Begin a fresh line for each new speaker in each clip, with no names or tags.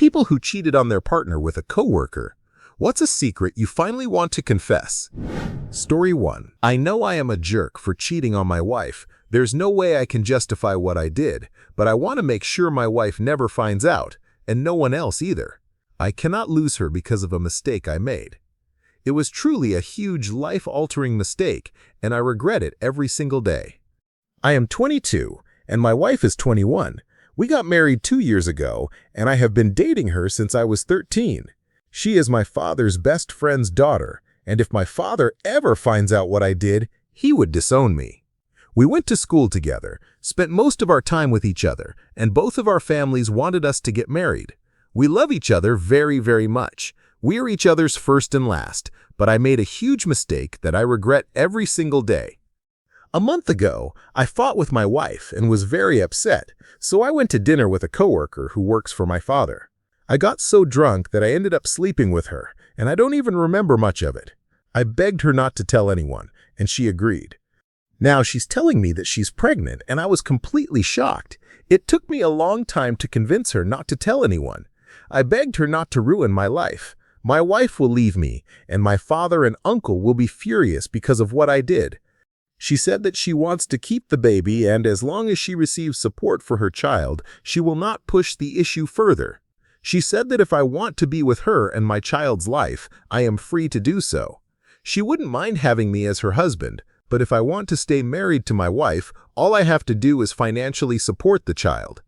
people who cheated on their partner with a coworker. What's a secret you finally want to confess? Story 1. I know I am a jerk for cheating on my wife. There's no way I can justify what I did, but I want to make sure my wife never finds out, and no one else either. I cannot lose her because of a mistake I made. It was truly a huge, life-altering mistake, and I regret it every single day. I am 22, and my wife is 21. We got married 2 years ago, and I have been dating her since I was 13. She is my father's best friend's daughter, and if my father ever finds out what I did, he would disown me. We went to school together, spent most of our time with each other, and both of our families wanted us to get married. We love each other very, very much. We are each other's first and last, but I made a huge mistake that I regret every single day. A month ago, I fought with my wife and was very upset, so I went to dinner with a coworker who works for my father. I got so drunk that I ended up sleeping with her, and I don't even remember much of it. I begged her not to tell anyone, and she agreed. Now she's telling me that she's pregnant, and I was completely shocked. It took me a long time to convince her not to tell anyone. I begged her not to ruin my life. My wife will leave me, and my father and uncle will be furious because of what I did. She said that she wants to keep the baby, and as long as she receives support for her child, she will not push the issue further. She said that if I want to be with her and my child's life, I am free to do so. She wouldn't mind having me as her husband, but if I want to stay married to my wife, all I have to do is financially support the child.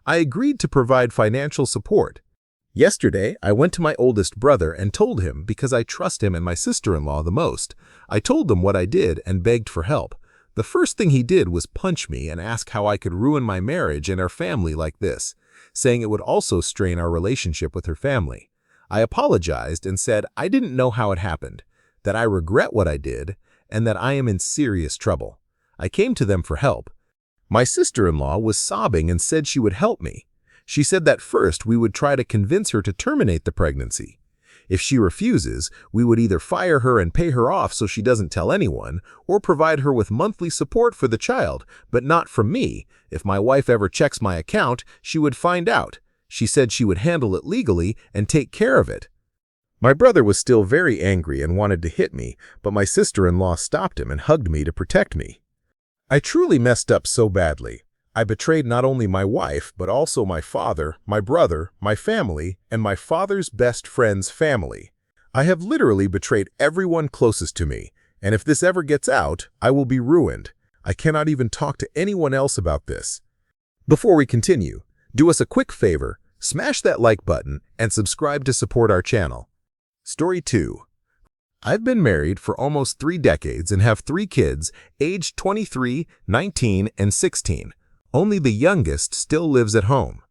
I agreed to provide financial support. Yesterday, I went to my oldest brother and told him because I trust him and my sister-in-law the most. I told them what I did and begged for help. The first thing he did was punch me and ask how I could ruin my marriage and our family like this, saying it would also strain our relationship with her family. I apologized and said I didn't know how it happened, that I regret what I did, and that I am in serious trouble. I came to them for help. My sister-in-law was sobbing and said she would help me. She said that first we would try to convince her to terminate the pregnancy. If she refuses, we would either fire her and pay her off so she doesn't tell anyone, or provide her with monthly support for the child, but not from me. If my wife ever checks my account, she would find out. She said she would handle it legally and take care of it. My brother was still very angry and wanted to hit me, but my sister-in-law stopped him and hugged me to protect me. I truly messed up so badly. I betrayed not only my wife, but also my father, my brother, my family, and my father's best friend's family. I have literally betrayed everyone closest to me, and if this ever gets out, I will be ruined. I cannot even talk to anyone else about this. Before we continue, do us a quick favor, smash that like button and subscribe to support our channel. Story 2. I've been married for almost 3 decades and have 3 kids, aged 23, 19, and 16. Only the youngest still lives at home.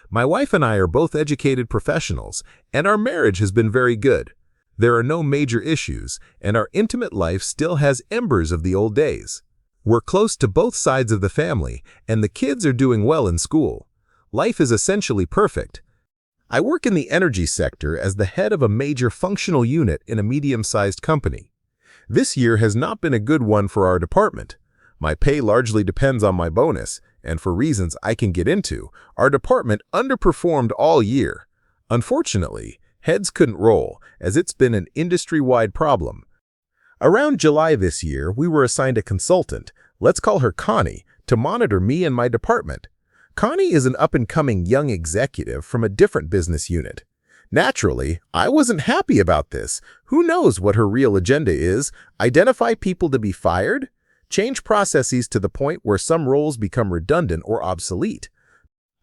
My wife and I are both educated professionals, and our marriage has been very good. There are no major issues, and our intimate life still has embers of the old days. We're close to both sides of the family, and the kids are doing well in school. Life is essentially perfect. I work in the energy sector as the head of a major functional unit in a medium-sized company. This year has not been a good one for our department. My pay largely depends on my bonus, and for reasons I can get into, our department underperformed all year. Unfortunately, heads couldn't roll, as it's been an industry-wide problem. Around July this year, we were assigned a consultant, let's call her Connie, to monitor me and my department. Connie is an up-and-coming young executive from a different business unit. Naturally, I wasn't happy about this. Who knows what her real agenda is? Identify people to be fired? Change processes to the point where some roles become redundant or obsolete.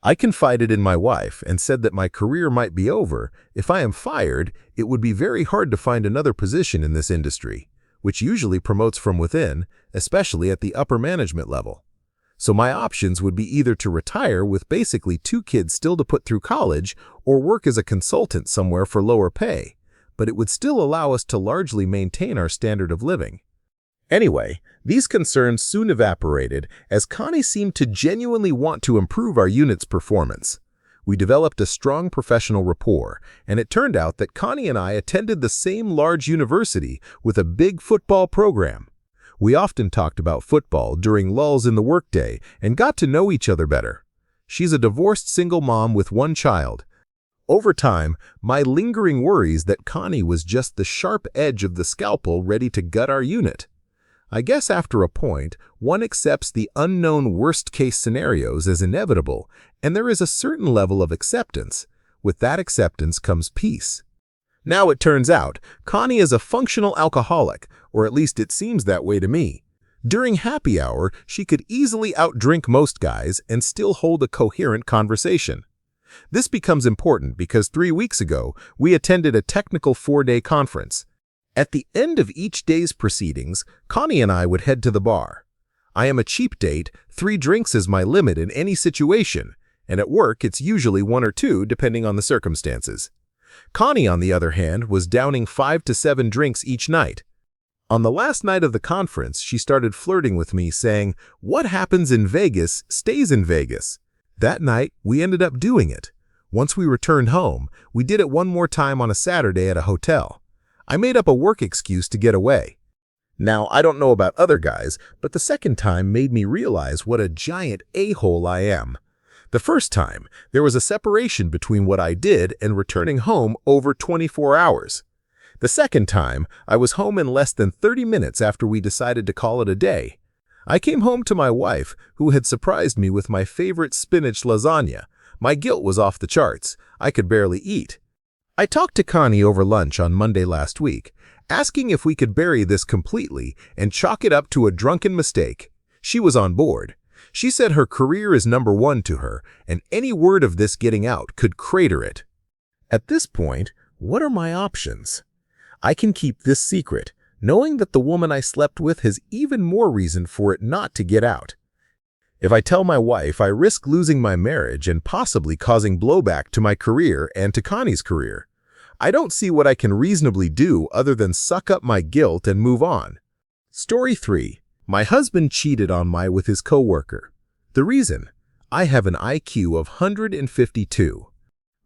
I confided in my wife and said that my career might be over. If I am fired, it would be very hard to find another position in this industry, which usually promotes from within, especially at the upper management level. So my options would be either to retire with basically 2 kids still to put through college or work as a consultant somewhere for lower pay, but it would still allow us to largely maintain our standard of living. Anyway, these concerns soon evaporated as Connie seemed to genuinely want to improve our unit's performance. We developed a strong professional rapport, and it turned out that Connie and I attended the same large university with a big football program. We often talked about football during lulls in the workday and got to know each other better. She's a divorced single mom with 1 child. Over time, my lingering worries that Connie was just the sharp edge of the scalpel ready to gut our unit. I guess after a point, one accepts the unknown worst-case scenarios as inevitable, and there is a certain level of acceptance. With that acceptance comes peace. Now it turns out, Connie is a functional alcoholic, or at least it seems that way to me. During happy hour, she could easily outdrink most guys and still hold a coherent conversation. This becomes important because 3 weeks ago, we attended a technical 4-day conference. At the end of each day's proceedings, Connie and I would head to the bar. I am a cheap date, 3 drinks is my limit in any situation, and at work it's usually 1 or 2 depending on the circumstances. Connie, on the other hand, was downing 5 to 7 drinks each night. On the last night of the conference, she started flirting with me, saying, "What happens in Vegas stays in Vegas." That night, we ended up doing it. Once we returned home, we did it one more time on a Saturday at a hotel. I made up a work excuse to get away. Now, I don't know about other guys, but the second time made me realize what a giant a-hole I am. The first time, there was a separation between what I did and returning home over 24 hours. The second time, I was home in less than 30 minutes after we decided to call it a day. I came home to my wife, who had surprised me with my favorite spinach lasagna. My guilt was off the charts. I could barely eat. I talked to Connie over lunch on Monday last week, asking if we could bury this completely and chalk it up to a drunken mistake. She was on board. She said her career is #1 to her, and any word of this getting out could crater it. At this point, what are my options? I can keep this secret, knowing that the woman I slept with has even more reason for it not to get out. If I tell my wife, I risk losing my marriage and possibly causing blowback to my career and to Connie's career. I don't see what I can reasonably do other than suck up my guilt and move on. Story 3. My husband cheated on me with his coworker. The reason? I have an IQ of 152.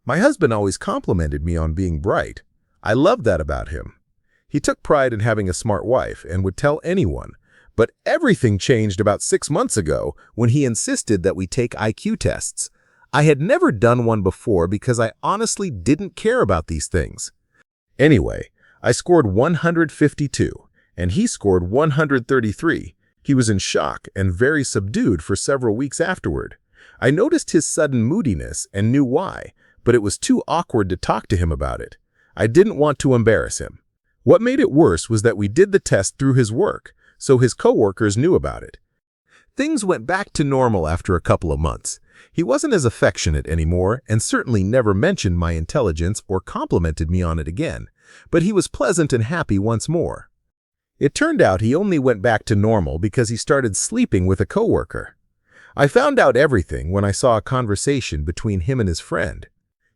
My husband always complimented me on being bright. I loved that about him. He took pride in having a smart wife and would tell anyone, but everything changed about 6 months ago when he insisted that we take IQ tests. I had never done one before because I honestly didn't care about these things. Anyway, I scored 152, and he scored 133. He was in shock and very subdued for several weeks afterward. I noticed his sudden moodiness and knew why, but it was too awkward to talk to him about it. I didn't want to embarrass him. What made it worse was that we did the test through his work, so his coworkers knew about it. Things went back to normal after a couple of months. He wasn't as affectionate anymore and certainly never mentioned my intelligence or complimented me on it again, but he was pleasant and happy once more. It turned out he only went back to normal because he started sleeping with a coworker. I found out everything when I saw a conversation between him and his friend.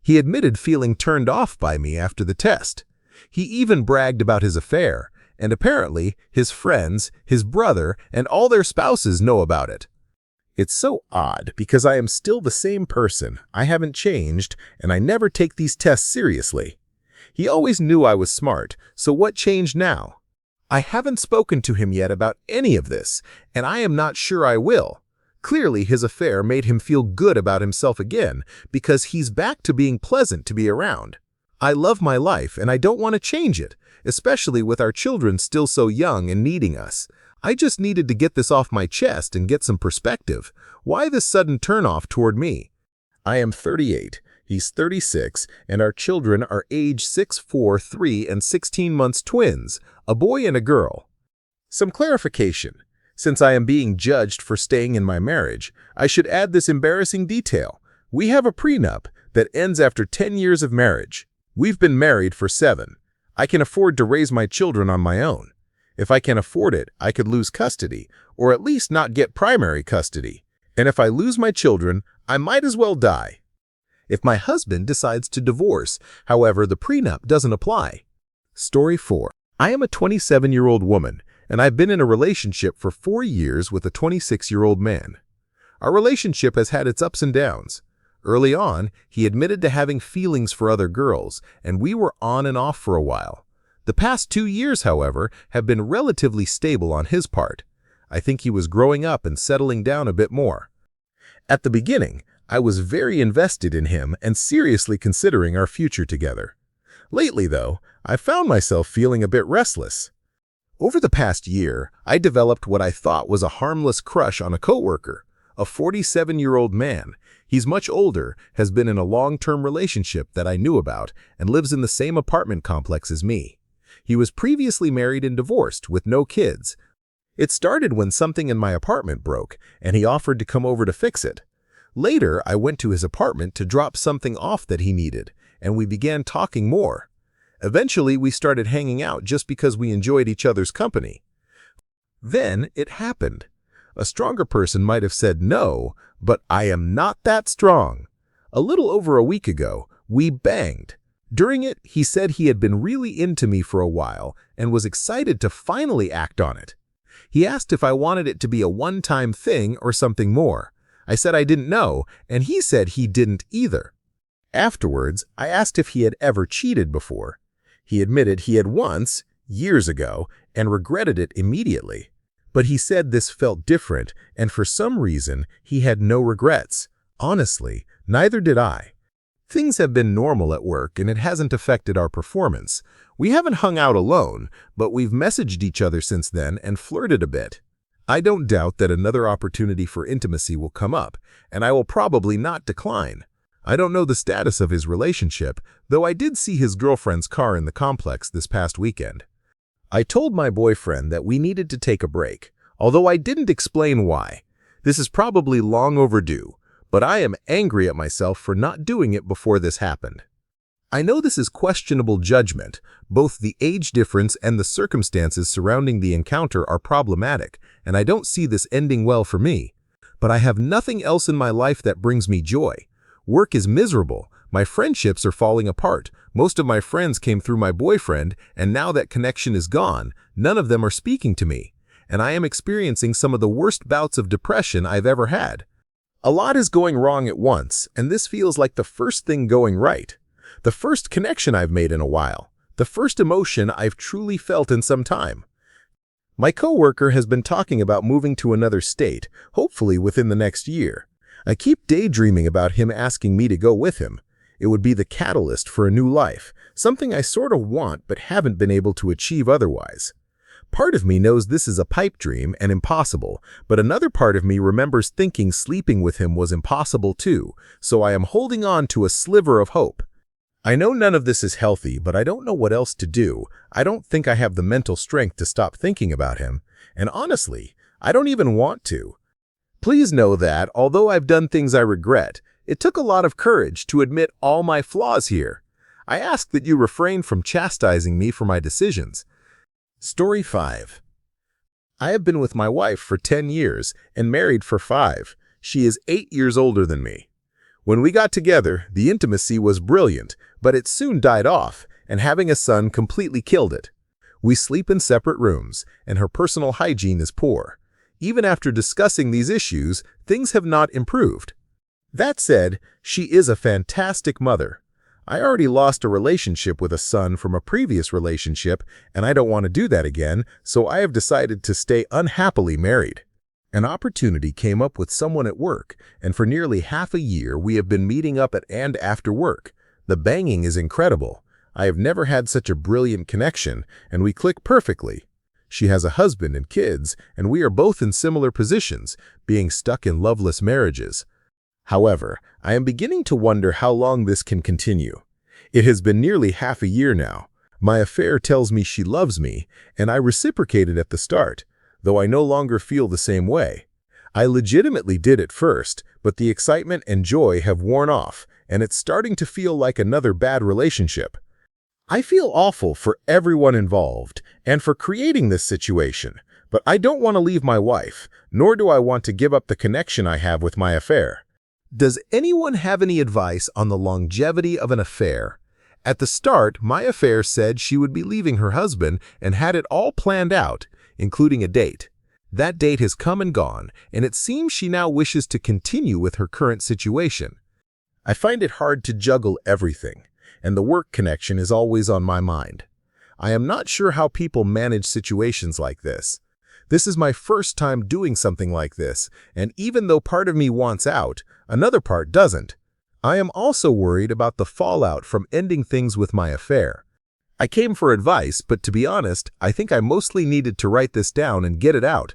He admitted feeling turned off by me after the test. He even bragged about his affair, and apparently his friends, his brother, and all their spouses know about it. It's so odd because I am still the same person, I haven't changed, and I never take these tests seriously. He always knew I was smart, so what changed now? I haven't spoken to him yet about any of this, and I am not sure I will. Clearly, his affair made him feel good about himself again because he's back to being pleasant to be around. I love my life and I don't want to change it, especially with our children still so young and needing us. I just needed to get this off my chest and get some perspective. Why this sudden turnoff toward me? I am 38, he's 36, and our children are age 6, 4, 3, and 16 months twins, a boy and a girl. Some clarification. Since I am being judged for staying in my marriage, I should add this embarrassing detail. We have a prenup that ends after 10 years of marriage. We've been married for 7. I can afford to raise my children on my own. If I can afford it, I could lose custody, or at least not get primary custody. And if I lose my children, I might as well die. If my husband decides to divorce, however, the prenup doesn't apply. Story 4. I am a 27-year-old woman, and I've been in a relationship for 4 years with a 26-year-old man. Our relationship has had its ups and downs. Early on, he admitted to having feelings for other girls, and we were on and off for a while. The past 2 years, however, have been relatively stable on his part. I think he was growing up and settling down a bit more. At the beginning, I was very invested in him and seriously considering our future together. Lately, though, I found myself feeling a bit restless. Over the past year, I developed what I thought was a harmless crush on a coworker, a 47-year-old man. He's much older, has been in a long-term relationship that I knew about, and lives in the same apartment complex as me. He was previously married and divorced, with no kids. It started when something in my apartment broke, and he offered to come over to fix it. Later, I went to his apartment to drop something off that he needed, and we began talking more. Eventually, we started hanging out just because we enjoyed each other's company. Then it happened. A stronger person might have said no, but I am not that strong. A little over a week ago, we banged. During it, he said he had been really into me for a while and was excited to finally act on it. He asked if I wanted it to be a one-time thing or something more. I said I didn't know, and he said he didn't either. Afterwards, I asked if he had ever cheated before. He admitted he had once, years ago, and regretted it immediately. But he said this felt different, and for some reason, he had no regrets. Honestly, neither did I. Things have been normal at work, and it hasn't affected our performance. We haven't hung out alone, but we've messaged each other since then and flirted a bit. I don't doubt that another opportunity for intimacy will come up, and I will probably not decline. I don't know the status of his relationship, though I did see his girlfriend's car in the complex this past weekend. I told my boyfriend that we needed to take a break, although I didn't explain why. This is probably long overdue, but I am angry at myself for not doing it before this happened. I know this is questionable judgment. Both the age difference and the circumstances surrounding the encounter are problematic, and I don't see this ending well for me. But I have nothing else in my life that brings me joy. Work is miserable. My friendships are falling apart. Most of my friends came through my boyfriend, and now that connection is gone, none of them are speaking to me. And I am experiencing some of the worst bouts of depression I've ever had. A lot is going wrong at once, and this feels like the first thing going right. The first connection I've made in a while. The first emotion I've truly felt in some time. My coworker has been talking about moving to another state, hopefully within the next year. I keep daydreaming about him asking me to go with him. It would be the catalyst for a new life, something I sort of want but haven't been able to achieve otherwise. Part of me knows this is a pipe dream and impossible, but another part of me remembers thinking sleeping with him was impossible too, so I am holding on to a sliver of hope. I know none of this is healthy, but I don't know what else to do. I don't think I have the mental strength to stop thinking about him, and honestly, I don't even want to. Please know that, although I've done things I regret, it took a lot of courage to admit all my flaws here. I ask that you refrain from chastising me for my decisions. Story 5. I have been with my wife for 10 years and married for 5. She is 8 years older than me. When we got together, the intimacy was brilliant, but it soon died off, and having a son completely killed it. We sleep in separate rooms, and her personal hygiene is poor. Even after discussing these issues, things have not improved. That said, she is a fantastic mother. I already lost a relationship with a son from a previous relationship, and I don't want to do that again, so I have decided to stay unhappily married. An opportunity came up with someone at work, and for nearly half a year we have been meeting up at and after work. The banging is incredible. I have never had such a brilliant connection, and we click perfectly. She has a husband and kids, and we are both in similar positions, being stuck in loveless marriages. However, I am beginning to wonder how long this can continue. It has been nearly half a year now. My affair tells me she loves me, and I reciprocated at the start, though I no longer feel the same way. I legitimately did at first, but the excitement and joy have worn off, and it's starting to feel like another bad relationship. I feel awful for everyone involved and for creating this situation, but I don't want to leave my wife, nor do I want to give up the connection I have with my affair. Does anyone have any advice on the longevity of an affair? At the start, my affair said she would be leaving her husband and had it all planned out, including a date. That date has come and gone, and it seems she now wishes to continue with her current situation. I find it hard to juggle everything, and the work connection is always on my mind. I am not sure how people manage situations like this. This is my first time doing something like this, and even though part of me wants out, another part doesn't. I am also worried about the fallout from ending things with my affair. I came for advice, but to be honest, I think I mostly needed to write this down and get it out.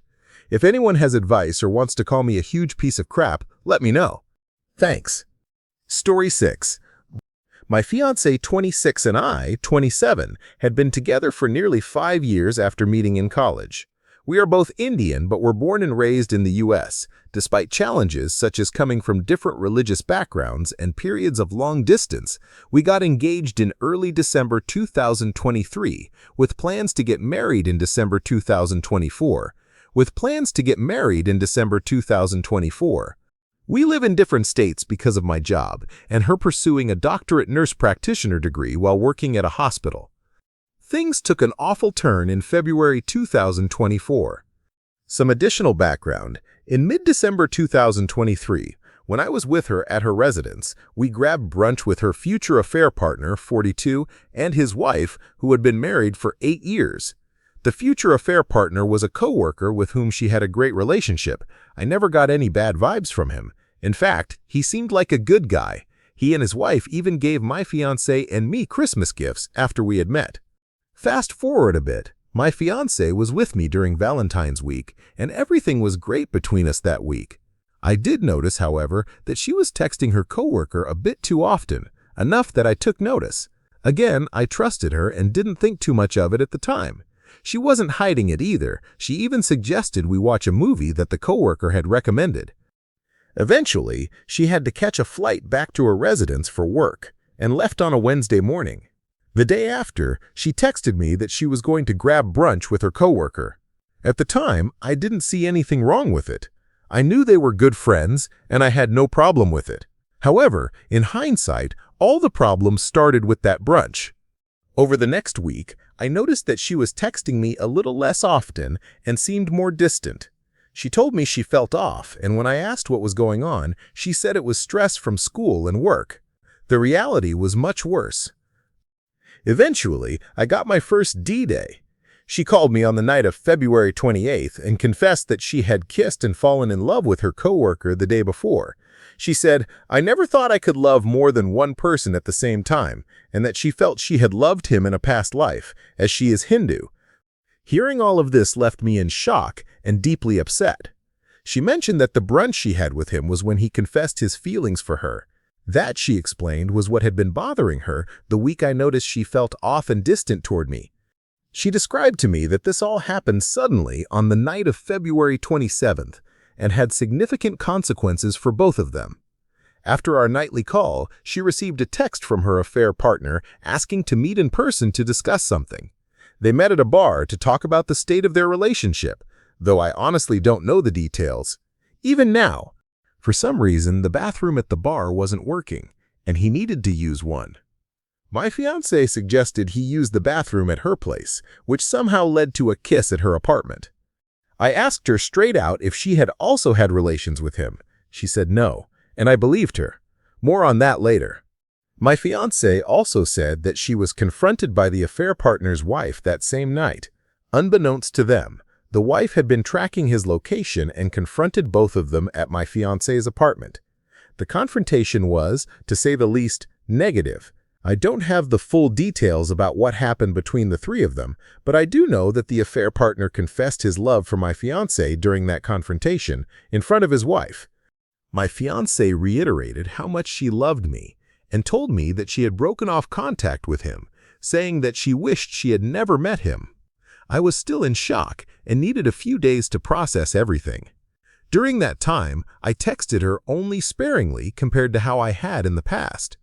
If anyone has advice or wants to call me a huge piece of crap, let me know. Thanks. Story 6. My fiancé 26 and I, 27, had been together for nearly 5 years after meeting in college. We are both Indian, but were born and raised in the U.S. Despite challenges such as coming from different religious backgrounds and periods of long distance, we got engaged in early December 2023, with plans to get married in December 2024. We live in different states because of my job, and her pursuing a doctorate nurse practitioner degree while working at a hospital. Things took an awful turn in February 2024. Some additional background. In mid-December 2023, when I was with her at her residence, we grabbed brunch with her future affair partner, 42, and his wife, who had been married for 8 years. The future affair partner was a coworker with whom she had a great relationship. I never got any bad vibes from him. In fact, he seemed like a good guy. He and his wife even gave my fiancé and me Christmas gifts after we had met. Fast forward a bit. My fiancé was with me during Valentine's week, and everything was great between us that week. I did notice, however, that she was texting her coworker a bit too often, enough that I took notice. Again, I trusted her and didn't think too much of it at the time. She wasn't hiding it either. She even suggested we watch a movie that the coworker had recommended. Eventually, she had to catch a flight back to her residence for work and left on a Wednesday morning. The day after, she texted me that she was going to grab brunch with her coworker. At the time, I didn't see anything wrong with it. I knew they were good friends, and I had no problem with it. However, in hindsight, all the problems started with that brunch. Over the next week, I noticed that she was texting me a little less often and seemed more distant. She told me she felt off, and when I asked what was going on, she said it was stress from school and work. The reality was much worse. Eventually, I got my first D-Day. She called me on the night of February 28th and confessed that she had kissed and fallen in love with her coworker the day before. She said, "I never thought I could love more than one person at the same time," and that she felt she had loved him in a past life, as she is Hindu. Hearing all of this left me in shock and deeply upset. She mentioned that the brunch she had with him was when he confessed his feelings for her. That, she explained, was what had been bothering her the week I noticed she felt off and distant toward me. She described to me that this all happened suddenly on the night of February 27th and had significant consequences for both of them. After our nightly call, she received a text from her affair partner asking to meet in person to discuss something. They met at a bar to talk about the state of their relationship, though I honestly don't know the details. Even now, for some reason, the bathroom at the bar wasn't working, and he needed to use one. My fiancé suggested he use the bathroom at her place, which somehow led to a kiss at her apartment. I asked her straight out if she had also had relations with him. She said no, and I believed her. More on that later. My fiancé also said that she was confronted by the affair partner's wife that same night. Unbeknownst to them, the wife had been tracking his location and confronted both of them at my fiancé's apartment. The confrontation was, to say the least, negative. I don't have the full details about what happened between the three of them, but I do know that the affair partner confessed his love for my fiancé during that confrontation in front of his wife. My fiancé reiterated how much she loved me and told me that she had broken off contact with him, saying that she wished she had never met him. I was still in shock and needed a few days to process everything. During that time, I texted her only sparingly compared to how I had in the past.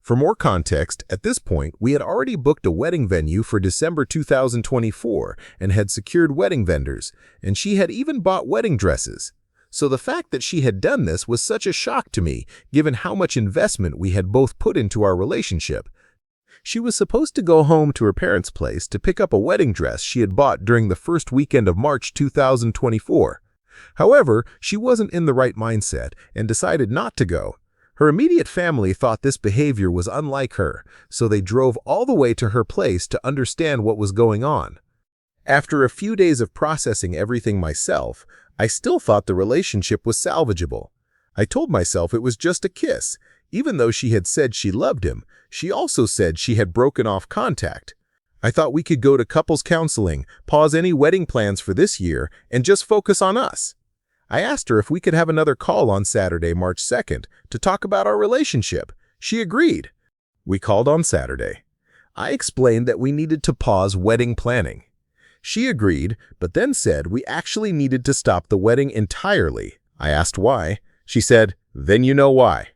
For more context, at this point, we had already booked a wedding venue for December 2024 and had secured wedding vendors, and she had even bought wedding dresses. So the fact that she had done this was such a shock to me, given how much investment we had both put into our relationship. She was supposed to go home to her parents' place to pick up a wedding dress she had bought during the first weekend of March 2024. However, she wasn't in the right mindset and decided not to go. Her immediate family thought this behavior was unlike her, so they drove all the way to her place to understand what was going on. After a few days of processing everything myself, I still thought the relationship was salvageable. I told myself it was just a kiss. Even though she had said she loved him, she also said she had broken off contact. I thought we could go to couples counseling, pause any wedding plans for this year, and just focus on us. I asked her if we could have another call on Saturday, March 2nd, to talk about our relationship. She agreed. We called on Saturday. I explained that we needed to pause wedding planning. She agreed, but then said we actually needed to stop the wedding entirely. I asked why. She said, "Then you know why."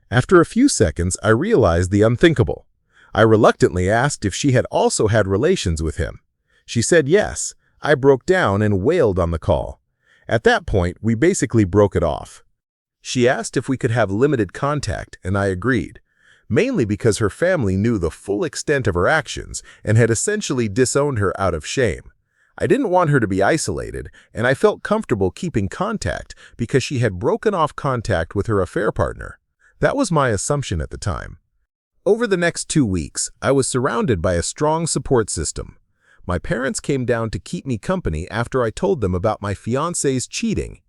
After a few seconds, I realized the unthinkable. I reluctantly asked if she had also had relations with him. She said yes. I broke down and wailed on the call. At that point, we basically broke it off. She asked if we could have limited contact, and I agreed, mainly because her family knew the full extent of her actions and had essentially disowned her out of shame. I didn't want her to be isolated, and I felt comfortable keeping contact because she had broken off contact with her affair partner. That was my assumption at the time. Over the next 2 weeks, I was surrounded by a strong support system. My parents came down to keep me company after I told them about my fiancé's cheating.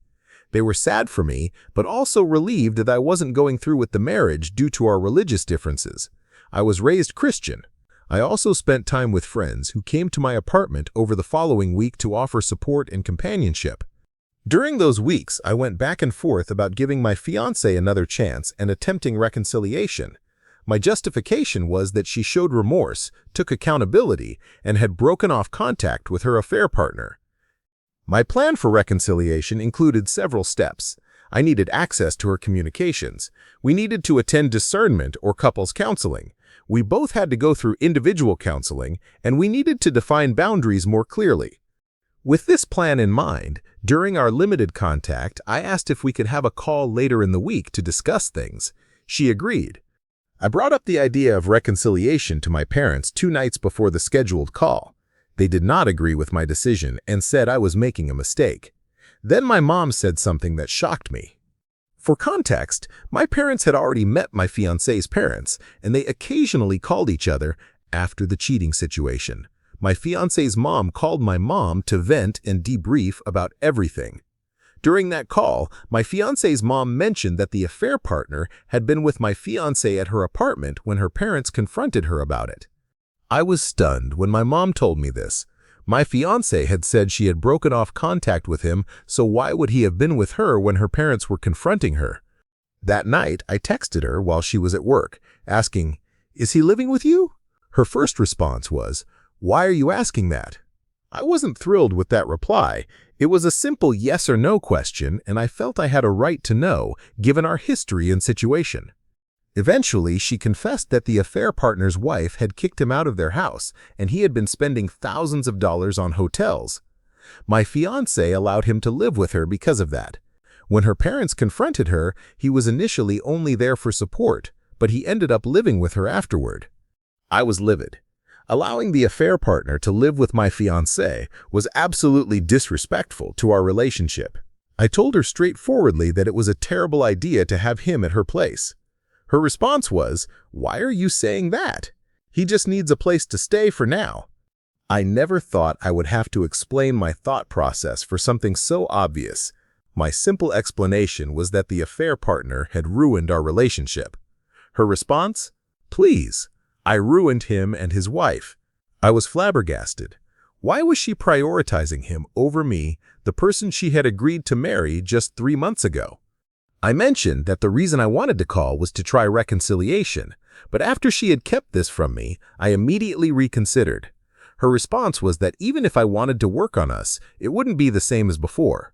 They were sad for me, but also relieved that I wasn't going through with the marriage due to our religious differences. I was raised Christian. I also spent time with friends who came to my apartment over the following week to offer support and companionship. During those weeks, I went back and forth about giving my fiancé another chance and attempting reconciliation. My justification was that she showed remorse, took accountability, and had broken off contact with her affair partner. My plan for reconciliation included several steps. I needed access to her communications. We needed to attend discernment or couples counseling. We both had to go through individual counseling, and we needed to define boundaries more clearly. With this plan in mind, during our limited contact, I asked if we could have a call later in the week to discuss things. She agreed. I brought up the idea of reconciliation to my parents 2 nights before the scheduled call. They did not agree with my decision and said I was making a mistake. Then my mom said something that shocked me. For context, my parents had already met my fiancé's parents, and they occasionally called each other after the cheating situation. My fiancé's mom called my mom to vent and debrief about everything. During that call, my fiancé's mom mentioned that the affair partner had been with my fiancé at her apartment when her parents confronted her about it. I was stunned when my mom told me this. My fiancé had said she had broken off contact with him, so why would he have been with her when her parents were confronting her? That night, I texted her while she was at work, asking, "Is he living with you?" Her first response was, "Why are you asking that?" I wasn't thrilled with that reply. It was a simple yes or no question, and I felt I had a right to know, given our history and situation. Eventually, she confessed that the affair partner's wife had kicked him out of their house, and he had been spending thousands of dollars on hotels. My fiancé allowed him to live with her because of that. When her parents confronted her, he was initially only there for support, but he ended up living with her afterward. I was livid. Allowing the affair partner to live with my fiancé was absolutely disrespectful to our relationship. I told her straightforwardly that it was a terrible idea to have him at her place. Her response was, "Why are you saying that? He just needs a place to stay for now." I never thought I would have to explain my thought process for something so obvious. My simple explanation was that the affair partner had ruined our relationship. Her response? "Please, I ruined him and his wife." I was flabbergasted. Why was she prioritizing him over me, the person she had agreed to marry just 3 months ago? I mentioned that the reason I wanted to call was to try reconciliation, but after she had kept this from me, I immediately reconsidered. Her response was that even if I wanted to work on us, it wouldn't be the same as before.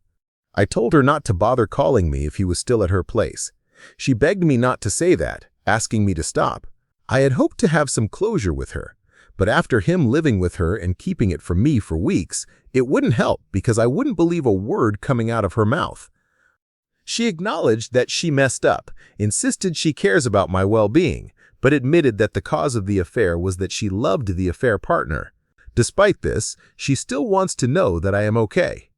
I told her not to bother calling me if he was still at her place. She begged me not to say that, asking me to stop. I had hoped to have some closure with her, but after him living with her and keeping it from me for weeks, it wouldn't help because I wouldn't believe a word coming out of her mouth. She acknowledged that she messed up, insisted she cares about my well-being, but admitted that the cause of the affair was that she loved the affair partner. Despite this, she still wants to know that I am okay.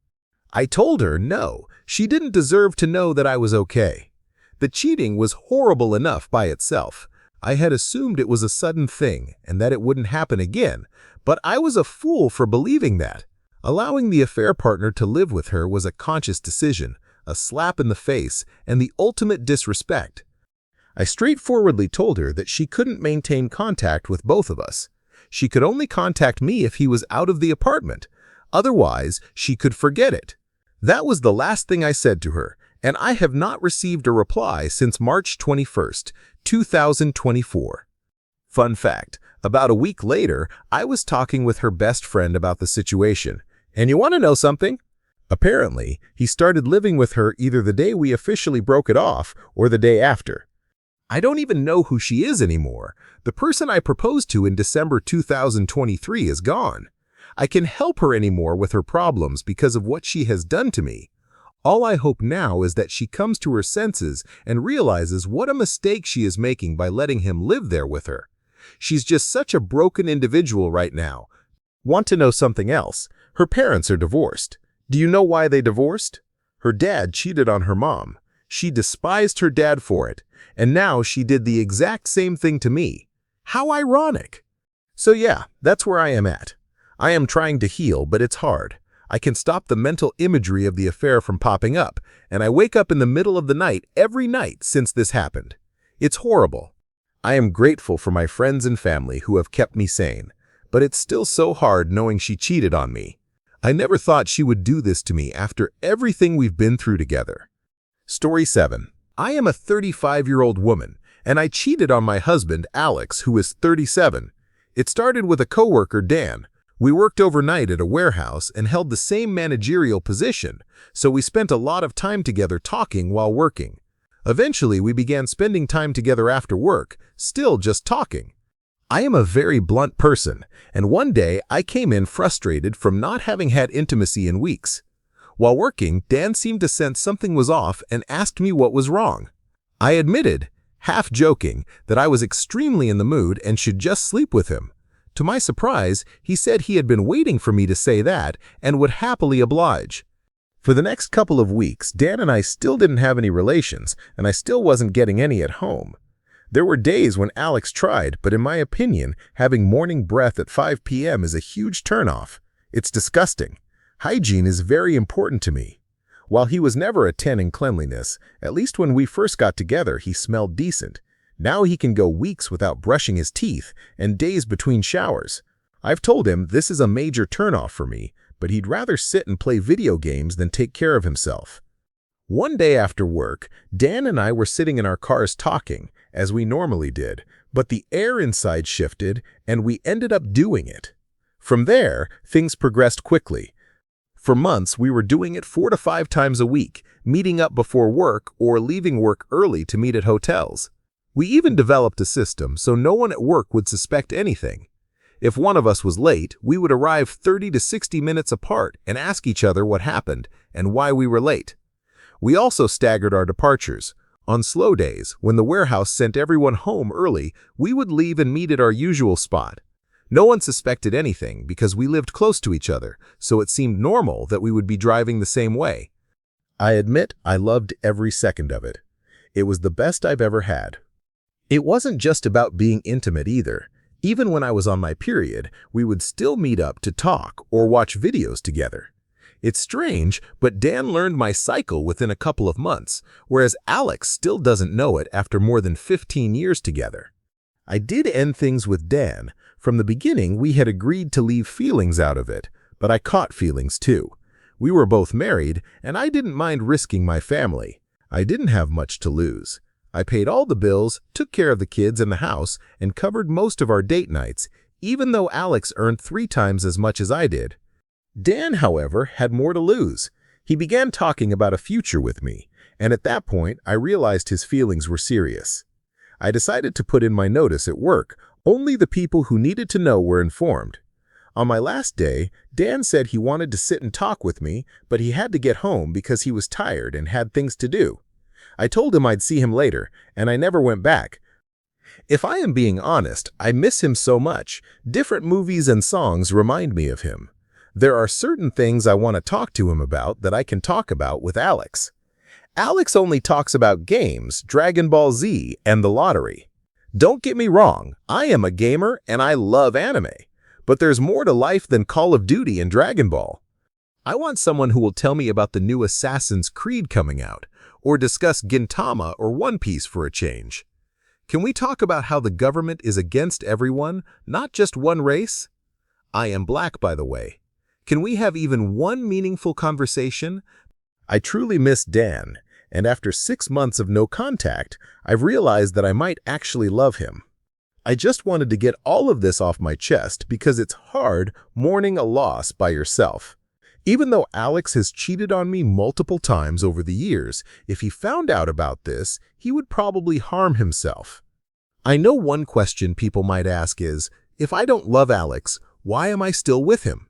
I told her no, she didn't deserve to know that I was okay. The cheating was horrible enough by itself. I had assumed it was a sudden thing and that it wouldn't happen again, but I was a fool for believing that. Allowing the affair partner to live with her was a conscious decision, a slap in the face, and the ultimate disrespect. I straightforwardly told her that she couldn't maintain contact with both of us. She could only contact me if he was out of the apartment. Otherwise, she could forget it. That was the last thing I said to her, and I have not received a reply since March 21st, 2024. Fun fact, about a week later, I was talking with her best friend about the situation. And you want to know something? Apparently, he started living with her either the day we officially broke it off or the day after. I don't even know who she is anymore. The person I proposed to in December 2023 is gone. I can help her anymore with her problems because of what she has done to me. All I hope now is that she comes to her senses and realizes what a mistake she is making by letting him live there with her. She's just such a broken individual right now. Want to know something else? Her parents are divorced. Do you know why they divorced? Her dad cheated on her mom. She despised her dad for it, and now she did the exact same thing to me. How ironic! So yeah, that's where I am at. I am trying to heal, but it's hard. I can stop the mental imagery of the affair from popping up, and I wake up in the middle of the night every night since this happened. It's horrible. I am grateful for my friends and family who have kept me sane, but it's still so hard knowing she cheated on me. I never thought she would do this to me after everything we've been through together. Story 7. I am a 35-year-old woman, and I cheated on my husband, Alex, who is 37. It started with a coworker, Dan. We worked overnight at a warehouse and held the same managerial position, so we spent a lot of time together talking while working. Eventually, we began spending time together after work, still just talking. I am a very blunt person, and one day I came in frustrated from not having had intimacy in weeks. While working, Dan seemed to sense something was off and asked me what was wrong. I admitted, half joking, that I was extremely in the mood and should just sleep with him. To my surprise, he said he had been waiting for me to say that and would happily oblige. For the next couple of weeks, Dan and I still didn't have any relations, and I still wasn't getting any at home. There were days when Alex tried, but in my opinion, having morning breath at 5 p.m. is a huge turnoff. It's disgusting. Hygiene is very important to me. While he was never a 10 in cleanliness, at least when we first got together, he smelled decent. Now he can go weeks without brushing his teeth and days between showers. I've told him this is a major turnoff for me, but he'd rather sit and play video games than take care of himself. One day after work, Dan and I were sitting in our cars talking, as we normally did, but the air inside shifted and we ended up doing it. From there, things progressed quickly. For months, we were doing it 4 to 5 times a week, meeting up before work or leaving work early to meet at hotels. We even developed a system so no one at work would suspect anything. If one of us was late, we would arrive 30 to 60 minutes apart and ask each other what happened and why we were late. We also staggered our departures. On slow days, when the warehouse sent everyone home early, we would leave and meet at our usual spot. No one suspected anything because we lived close to each other, so it seemed normal that we would be driving the same way. I admit I loved every second of it. It was the best I've ever had. It wasn't just about being intimate either. Even when I was on my period, we would still meet up to talk or watch videos together. It's strange, but Dan learned my cycle within a couple of months, whereas Alex still doesn't know it after more than 15 years together. I did end things with Dan. From the beginning, we had agreed to leave feelings out of it, but I caught feelings too. We were both married, and I didn't mind risking my family. I didn't have much to lose. I paid all the bills, took care of the kids and the house, and covered most of our date nights, even though Alex earned 3 times as much as I did. Dan, however, had more to lose. He began talking about a future with me, and at that point, I realized his feelings were serious. I decided to put in my notice at work. Only the people who needed to know were informed. On my last day, Dan said he wanted to sit and talk with me, but he had to get home because he was tired and had things to do. I told him I'd see him later, and I never went back. If I am being honest, I miss him so much. Different movies and songs remind me of him. There are certain things I want to talk to him about that I can talk about with Alex. Alex only talks about games, Dragon Ball Z, and the lottery. Don't get me wrong, I am a gamer and I love anime. But there's more to life than Call of Duty and Dragon Ball. I want someone who will tell me about the new Assassin's Creed coming out, or discuss Gintama or One Piece for a change. Can we talk about how the government is against everyone, not just one race? I am black, by the way. Can we have even one meaningful conversation? I truly miss Dan, and after 6 months of no contact, I've realized that I might actually love him. I just wanted to get all of this off my chest because it's hard mourning a loss by yourself. Even though Alex has cheated on me multiple times over the years, if he found out about this, he would probably harm himself. I know one question people might ask is, if I don't love Alex, why am I still with him?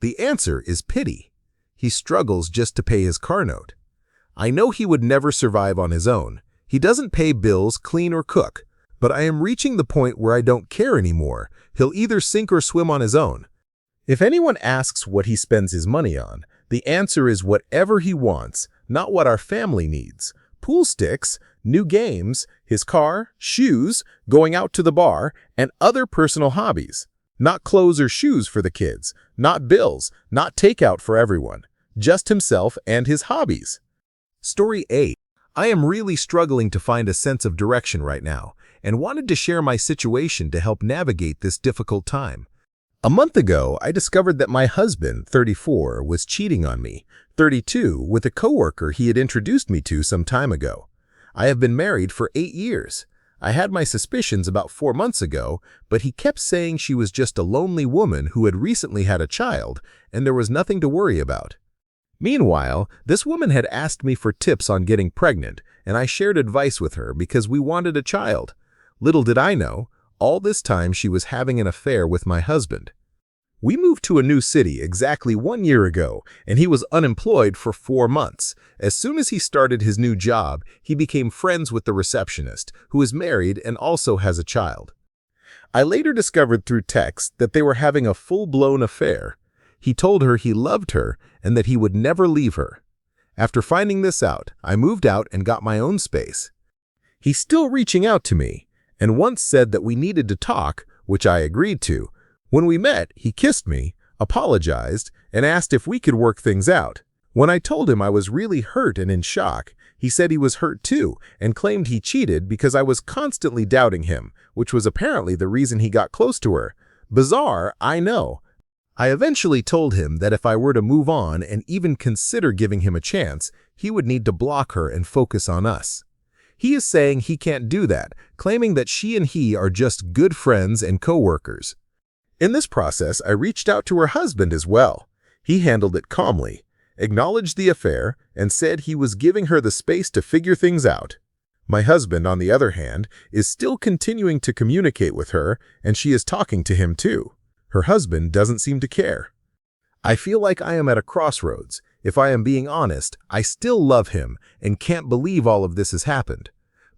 The answer is pity. He struggles just to pay his car note. I know he would never survive on his own. He doesn't pay bills, clean, or cook. But I am reaching the point where I don't care anymore. He'll either sink or swim on his own. If anyone asks what he spends his money on, the answer is whatever he wants, not what our family needs. Pool sticks, new games, his car, shoes, going out to the bar, and other personal hobbies. Not clothes or shoes for the kids, not bills, not takeout for everyone. Just himself and his hobbies. Story 8. I am really struggling to find a sense of direction right now, and wanted to share my situation to help navigate this difficult time. A month ago, I discovered that my husband, 34, was cheating on me, 32, with a coworker he had introduced me to some time ago. I have been married for 8 years. I had my suspicions about 4 months ago, but he kept saying she was just a lonely woman who had recently had a child, and there was nothing to worry about. Meanwhile, this woman had asked me for tips on getting pregnant, and I shared advice with her because we wanted a child. Little did I know, all this time she was having an affair with my husband. We moved to a new city exactly 1 year ago, and he was unemployed for 4 months. As soon as he started his new job, he became friends with the receptionist, who is married and also has a child. I later discovered through text that they were having a full-blown affair. He told her he loved her and that he would never leave her. After finding this out, I moved out and got my own space. He's still reaching out to me, and once said that we needed to talk, which I agreed to. When we met, he kissed me, apologized, and asked if we could work things out. When I told him I was really hurt and in shock, he said he was hurt too and claimed he cheated because I was constantly doubting him, which was apparently the reason he got close to her. Bizarre, I know. I eventually told him that if I were to move on and even consider giving him a chance, he would need to block her and focus on us. He is saying he can't do that, claiming that she and he are just good friends and co-workers. In this process, I reached out to her husband as well. He handled it calmly, acknowledged the affair, and said he was giving her the space to figure things out. My husband, on the other hand, is still continuing to communicate with her, and she is talking to him too. Her husband doesn't seem to care. I feel like I am at a crossroads. If I am being honest, I still love him and can't believe all of this has happened.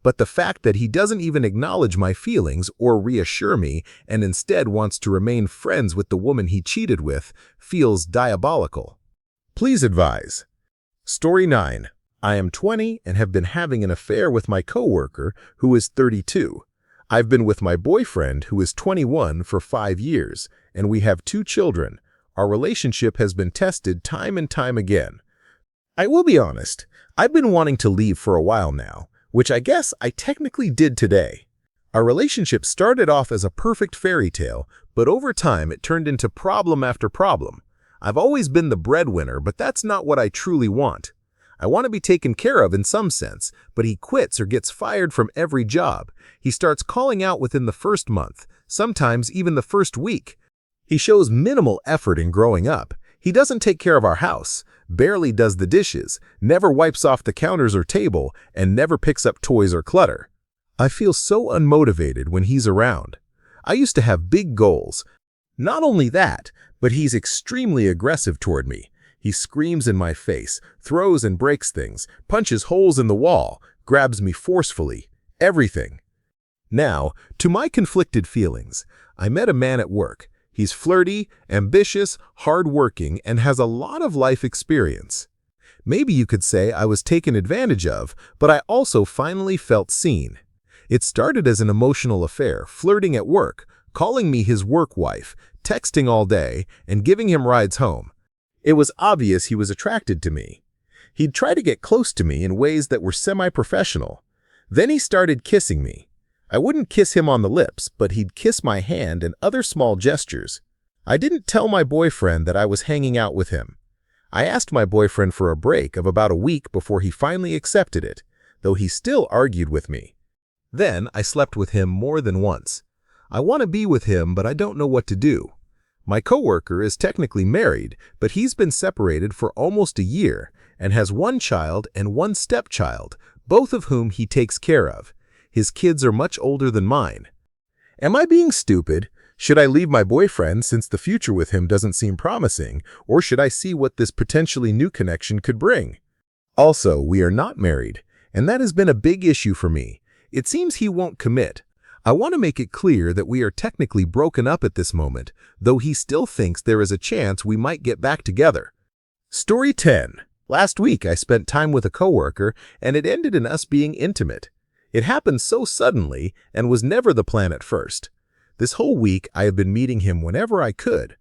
But the fact that he doesn't even acknowledge my feelings or reassure me and instead wants to remain friends with the woman he cheated with feels diabolical. Please advise. Story 9. I am 20 and have been having an affair with my coworker who is 32. I've been with my boyfriend who is 21 for 5 years, and we have 2 children. Our relationship has been tested time and time again. I will be honest, I've been wanting to leave for a while now, which I guess I technically did today. Our relationship started off as a perfect fairy tale, but over time it turned into problem after problem. I've always been the breadwinner, but that's not what I truly want. I want to be taken care of in some sense, but he quits or gets fired from every job. He starts calling out within the first month, sometimes even the first week. He shows minimal effort in growing up. He doesn't take care of our house, barely does the dishes, never wipes off the counters or table, and never picks up toys or clutter. I feel so unmotivated when he's around. I used to have big goals. Not only that, but he's extremely aggressive toward me. He screams in my face, throws and breaks things, punches holes in the wall, grabs me forcefully, everything. Now, to my conflicted feelings, I met a man at work. He's flirty, ambitious, hardworking, and has a lot of life experience. Maybe you could say I was taken advantage of, but I also finally felt seen. It started as an emotional affair, flirting at work, calling me his work wife, texting all day, and giving him rides home. It was obvious he was attracted to me. He'd try to get close to me in ways that were semi-professional. Then he started kissing me. I wouldn't kiss him on the lips, but he'd kiss my hand and other small gestures. I didn't tell my boyfriend that I was hanging out with him. I asked my boyfriend for a break of about a week before he finally accepted it, though he still argued with me. Then I slept with him more than once. I want to be with him, but I don't know what to do. My coworker is technically married, but he's been separated for almost a year and has one child and one stepchild, both of whom he takes care of. His kids are much older than mine. Am I being stupid? Should I leave my boyfriend since the future with him doesn't seem promising, or should I see what this potentially new connection could bring? Also, we are not married, and that has been a big issue for me. It seems he won't commit. I want to make it clear that we are technically broken up at this moment, though he still thinks there is a chance we might get back together. Story 10. Last week I spent time with a coworker, and it ended in us being intimate. It happened so suddenly and was never the plan at first. This whole week I have been meeting him whenever I could.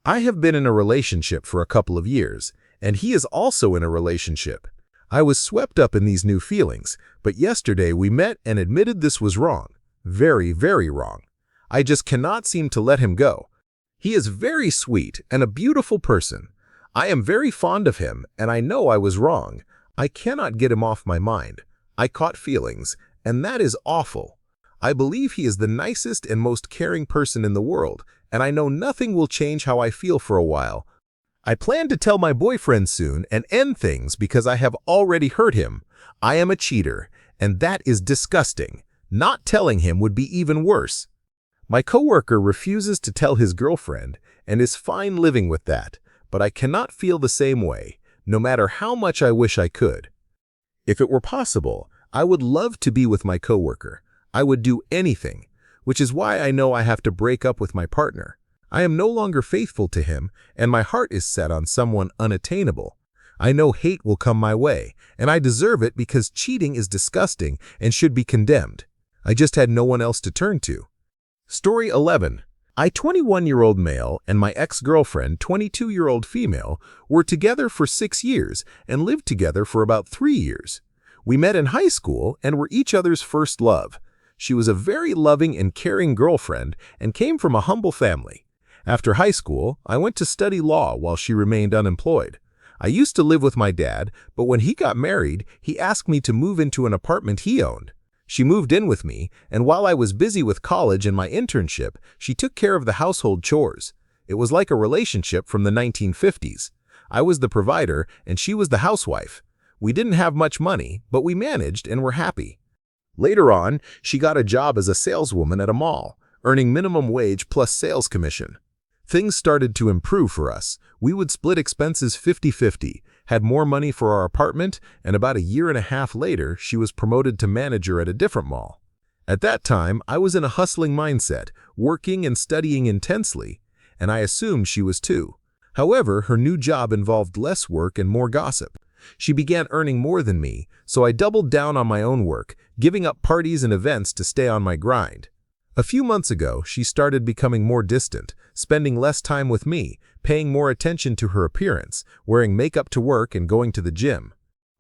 I have been in a relationship for a couple of years, and he is also in a relationship. I was swept up in these new feelings, but yesterday we met and admitted this was wrong. Very, very wrong. I just cannot seem to let him go. He is very sweet and a beautiful person. I am very fond of him, and I know I was wrong. I cannot get him off my mind. I caught feelings, and that is awful. I believe he is the nicest and most caring person in the world, and I know nothing will change how I feel for a while. I plan to tell my boyfriend soon and end things because I have already hurt him. I am a cheater, and that is disgusting. Not telling him would be even worse. My coworker refuses to tell his girlfriend and is fine living with that, but I cannot feel the same way, no matter how much I wish I could. If it were possible, I would love to be with my coworker. I would do anything, which is why I know I have to break up with my partner. I am no longer faithful to him, and my heart is set on someone unattainable. I know hate will come my way, and I deserve it because cheating is disgusting and should be condemned. I just had no one else to turn to. Story 11. I, 21-year-old male, and my ex-girlfriend, 22-year-old female, were together for 6 years and lived together for about 3 years. We met in high school and were each other's first love. She was a very loving and caring girlfriend and came from a humble family. After high school, I went to study law while she remained unemployed. I used to live with my dad, but when he got married, he asked me to move into an apartment he owned. She moved in with me, and while I was busy with college and my internship, she took care of the household chores. It was like a relationship from the 1950s. I was the provider, and she was the housewife. We didn't have much money, but we managed and were happy. Later on, she got a job as a saleswoman at a mall, earning minimum wage plus sales commission. Things started to improve for us. We would split expenses 50-50, had more money for our apartment, and about a year and a half later, she was promoted to manager at a different mall. At that time, I was in a hustling mindset, working and studying intensely, and I assumed she was too. However, her new job involved less work and more gossip. She began earning more than me, so I doubled down on my own work, giving up parties and events to stay on my grind. A few months ago, she started becoming more distant, spending less time with me, paying more attention to her appearance, wearing makeup to work and going to the gym.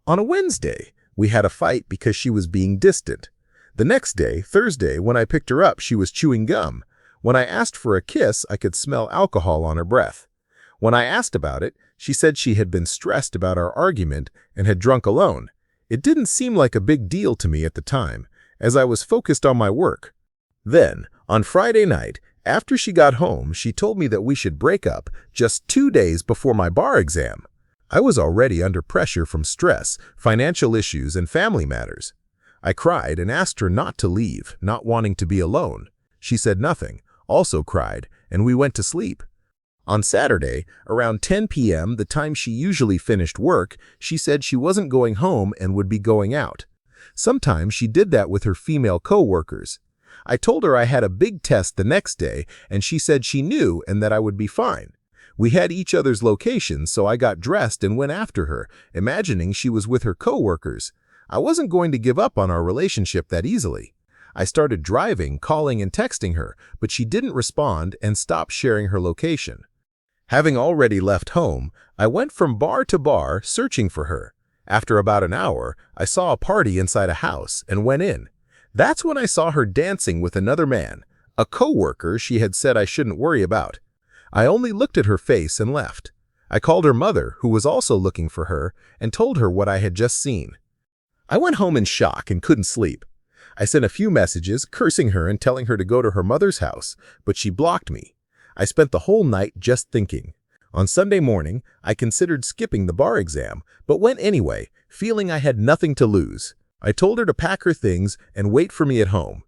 On a Wednesday, we had a fight because she was being distant. The next day, Thursday, when I picked her up, she was chewing gum. When I asked for a kiss, I could smell alcohol on her breath. When I asked about it, she said she had been stressed about our argument and had drunk alone. It didn't seem like a big deal to me at the time, as I was focused on my work. Then, on Friday night, after she got home, she told me that we should break up just 2 days before my bar exam. I was already under pressure from stress, financial issues, and family matters. I cried and asked her not to leave, not wanting to be alone. She said nothing, also cried, and we went to sleep. On Saturday, around 10 p.m., the time she usually finished work, she said she wasn't going home and would be going out. Sometimes she did that with her female co-workers. I told her I had a big test the next day, and she said she knew and that I would be fine. We had each other's locations, so I got dressed and went after her, imagining she was with her co-workers. I wasn't going to give up on our relationship that easily. I started driving, calling, and texting her, but she didn't respond and stopped sharing her location. Having already left home, I went from bar to bar searching for her. After about an hour, I saw a party inside a house and went in. That's when I saw her dancing with another man, a coworker she had said I shouldn't worry about. I only looked at her face and left. I called her mother, who was also looking for her, and told her what I had just seen. I went home in shock and couldn't sleep. I sent a few messages cursing her and telling her to go to her mother's house, but she blocked me. I spent the whole night just thinking. On Sunday morning, I considered skipping the bar exam, but went anyway, feeling I had nothing to lose. I told her to pack her things and wait for me at home.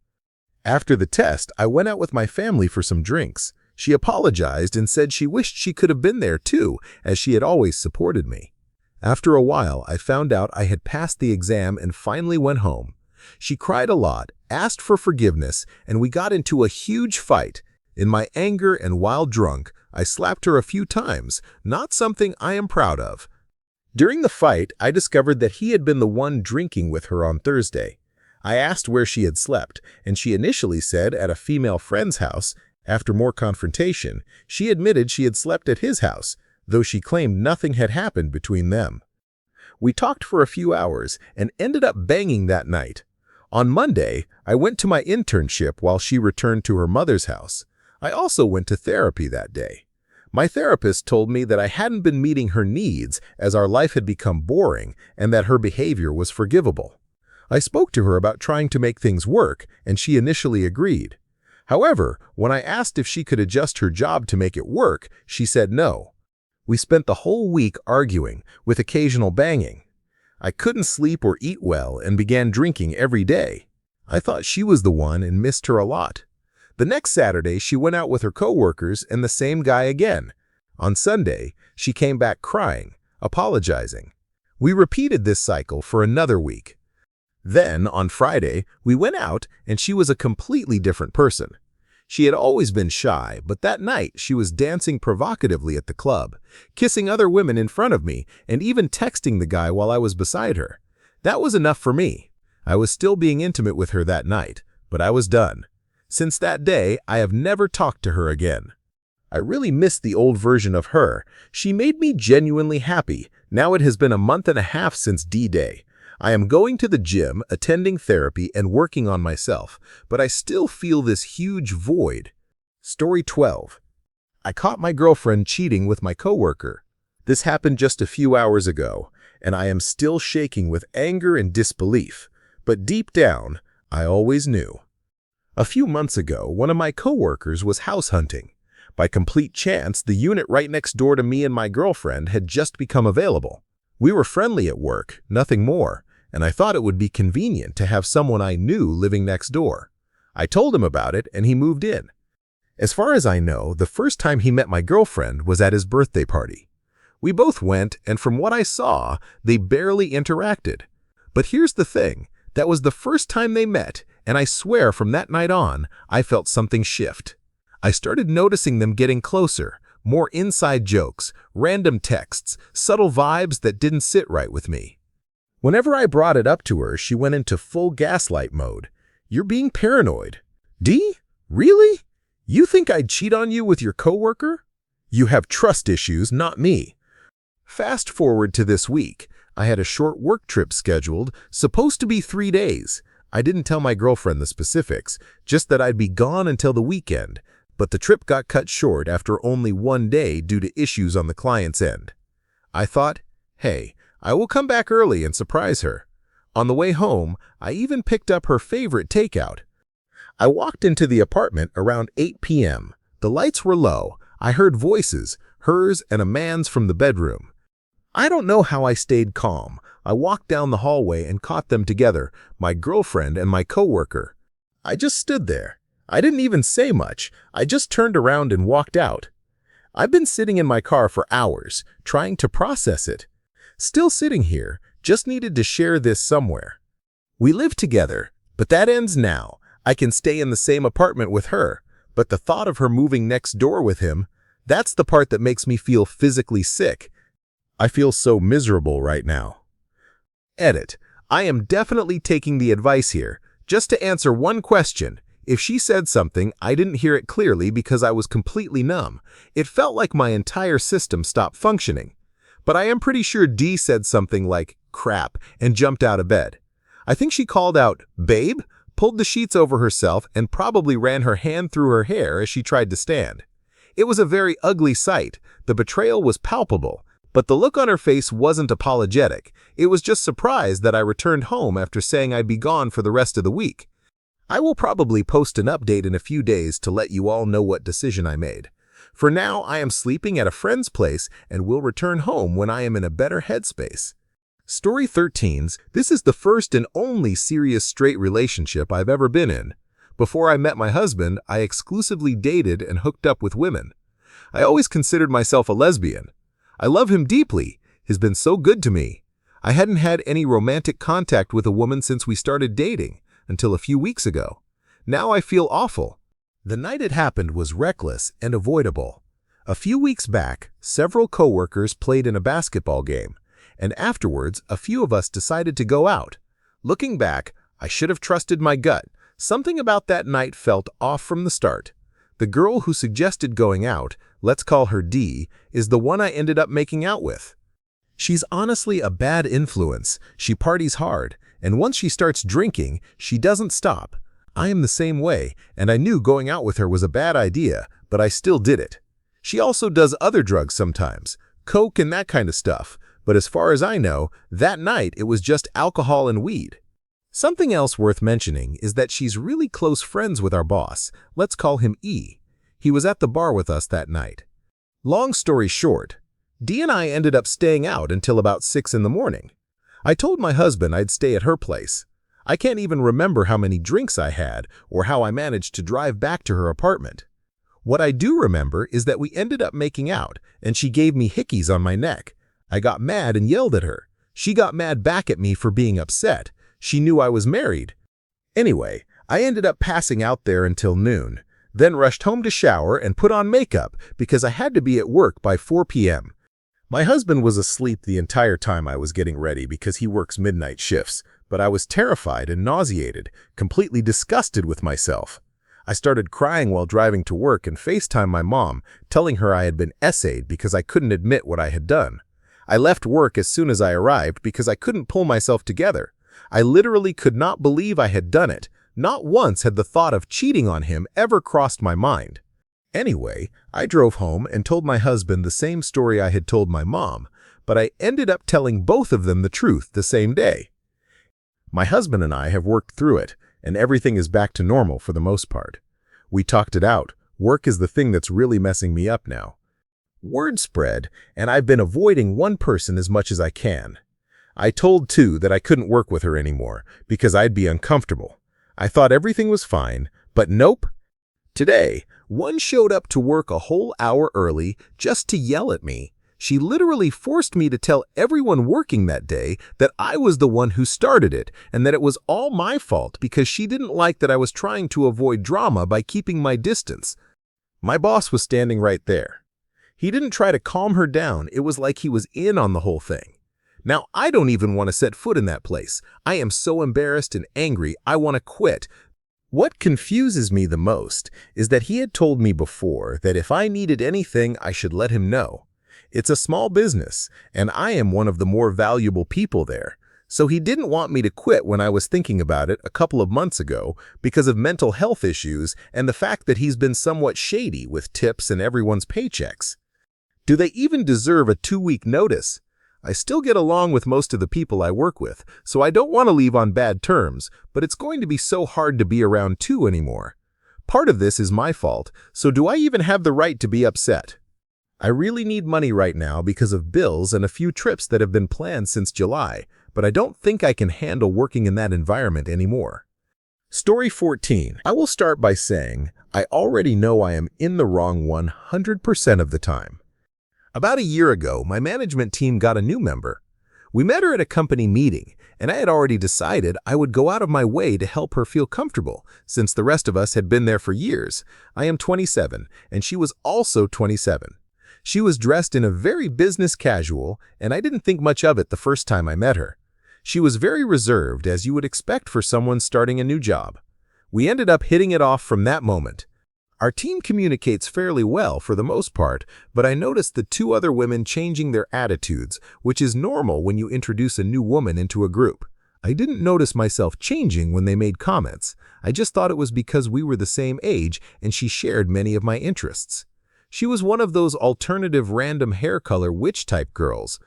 After the test, I went out with my family for some drinks. She apologized and said she wished she could have been there too, as she had always supported me. After a while, I found out I had passed the exam and finally went home. She cried a lot, asked for forgiveness, and we got into a huge fight. In my anger and while drunk, I slapped her a few times, not something I am proud of. During the fight, I discovered that he had been the one drinking with her on Thursday. I asked where she had slept, and she initially said at a female friend's house. After more confrontation, she admitted she had slept at his house, though she claimed nothing had happened between them. We talked for a few hours and ended up banging that night. On Monday, I went to my internship while she returned to her mother's house. I also went to therapy that day. My therapist told me that I hadn't been meeting her needs as our life had become boring and that her behavior was forgivable. I spoke to her about trying to make things work, and she initially agreed. However, when I asked if she could adjust her job to make it work, she said no. We spent the whole week arguing, with occasional banging. I couldn't sleep or eat well and began drinking every day. I thought she was the one and missed her a lot. The next Saturday, she went out with her coworkers and the same guy again. On Sunday, she came back crying, apologizing. We repeated this cycle for another week. Then, on Friday, we went out and she was a completely different person. She had always been shy, but that night she was dancing provocatively at the club, kissing other women in front of me, and even texting the guy while I was beside her. That was enough for me. I was still being intimate with her that night, but I was done. Since that day, I have never talked to her again. I really miss the old version of her. She made me genuinely happy. Now it has been a month and a half since D-Day. I am going to the gym, attending therapy, and working on myself, but I still feel this huge void. Story 12. I caught my girlfriend cheating with my coworker. This happened just a few hours ago, and I am still shaking with anger and disbelief. But deep down, I always knew. A few months ago, one of my coworkers was house hunting. By complete chance, the unit right next door to me and my girlfriend had just become available. We were friendly at work, nothing more, and I thought it would be convenient to have someone I knew living next door. I told him about it, and he moved in. As far as I know, the first time he met my girlfriend was at his birthday party. We both went, and from what I saw, they barely interacted. But here's the thing, that was the first time they met, and I swear from that night on, I felt something shift. I started noticing them getting closer, more inside jokes, random texts, subtle vibes that didn't sit right with me. Whenever I brought it up to her, she went into full gaslight mode. "You're being paranoid." "D? Really? You think I'd cheat on you with your coworker? You have trust issues, not me." Fast forward to this week. I had a short work trip scheduled, supposed to be 3 days. I didn't tell my girlfriend the specifics, just that I'd be gone until the weekend, but the trip got cut short after only 1 day due to issues on the client's end. I thought, hey, I will come back early and surprise her. On the way home, I even picked up her favorite takeout. I walked into the apartment around 8 p.m. The lights were low. I heard voices, hers and a man's from the bedroom. I don't know how I stayed calm. I walked down the hallway and caught them together, my girlfriend and my coworker. I just stood there. I didn't even say much. I just turned around and walked out. I've been sitting in my car for hours, trying to process it. Still sitting here, just needed to share this somewhere. We live together, but that ends now. I can stay in the same apartment with her, but the thought of her moving next door with him, that's the part that makes me feel physically sick. I feel so miserable right now. Edit. I am definitely taking the advice here. Just to answer one question, If she said something, I didn't hear it clearly because I was completely numb. It felt like my entire system stopped functioning. But I am pretty sure D said something like, crap, and jumped out of bed. I think she called out, babe, pulled the sheets over herself, and probably ran her hand through her hair as she tried to stand. It was a very ugly sight. The betrayal was palpable, but the look on her face wasn't apologetic. It was just surprised that I returned home after saying I'd be gone for the rest of the week. I will probably post an update in a few days to let you all know what decision I made. For now, I am sleeping at a friend's place and will return home when I am in a better headspace. Story 13. This is the first and only serious straight relationship I've ever been in. Before I met my husband, I exclusively dated and hooked up with women. I always considered myself a lesbian. I love him deeply. He's been so good to me. I hadn't had any romantic contact with a woman since we started dating, until a few weeks ago. Now I feel awful. The night it happened was reckless and avoidable. A few weeks back, several coworkers played in a basketball game, and afterwards, a few of us decided to go out. Looking back, I should have trusted my gut. Something about that night felt off from the start. The girl who suggested going out, let's call her D, is the one I ended up making out with. She's honestly a bad influence. She parties hard, and once she starts drinking, she doesn't stop. I am the same way, and I knew going out with her was a bad idea, but I still did it. She also does other drugs sometimes, coke and that kind of stuff, but as far as I know, that night it was just alcohol and weed. Something else worth mentioning is that she's really close friends with our boss. Let's call him E. He was at the bar with us that night. Long story short, D and I ended up staying out until about 6 in the morning. I told my husband I'd stay at her place. I can't even remember how many drinks I had or how I managed to drive back to her apartment. What I do remember is that we ended up making out, and she gave me hickeys on my neck. I got mad and yelled at her. She got mad back at me for being upset. She knew I was married. Anyway, I ended up passing out there until noon, then rushed home to shower and put on makeup because I had to be at work by 4 p.m. My husband was asleep the entire time I was getting ready because he works midnight shifts, but I was terrified and nauseated, completely disgusted with myself. I started crying while driving to work and FaceTimed my mom, telling her I had been essayed because I couldn't admit what I had done. I left work as soon as I arrived because I couldn't pull myself together. I literally could not believe I had done it. Not once had the thought of cheating on him ever crossed my mind. Anyway, I drove home and told my husband the same story I had told my mom, but I ended up telling both of them the truth the same day. My husband and I have worked through it, and everything is back to normal for the most part. We talked it out. Work is the thing that's really messing me up now. Word spread, and I've been avoiding one person as much as I can. I told too that I couldn't work with her anymore because I'd be uncomfortable. I thought everything was fine, but nope. Today, one showed up to work a whole hour early just to yell at me. She literally forced me to tell everyone working that day that I was the one who started it and that it was all my fault because she didn't like that I was trying to avoid drama by keeping my distance. My boss was standing right there. He didn't try to calm her down. It was like he was in on the whole thing. Now, I don't even want to set foot in that place. I am so embarrassed and angry, I want to quit. What confuses me the most is that he had told me before that if I needed anything, I should let him know. It's a small business, and I am one of the more valuable people there. So he didn't want me to quit when I was thinking about it a couple of months ago because of mental health issues and the fact that he's been somewhat shady with tips and everyone's paychecks. Do they even deserve a 2-week notice? I still get along with most of the people I work with, so I don't want to leave on bad terms, but it's going to be so hard to be around two anymore. Part of this is my fault, so do I even have the right to be upset? I really need money right now because of bills and a few trips that have been planned since July, but I don't think I can handle working in that environment anymore. Story 14. I will start by saying I already know I am in the wrong 100% of the time. About a year ago, my management team got a new member. We met her at a company meeting, and I had already decided I would go out of my way to help her feel comfortable, since the rest of us had been there for years. I am 27, and she was also 27. She was dressed in a very business casual, and I didn't think much of it the first time I met her. She was very reserved, as you would expect for someone starting a new job. We ended up hitting it off from that moment. Our team communicates fairly well for the most part, but I noticed the two other women changing their attitudes, which is normal when you introduce a new woman into a group. I didn't notice myself changing when they made comments. I just thought it was because we were the same age and she shared many of my interests. She was one of those alternative random hair color witch-type girls.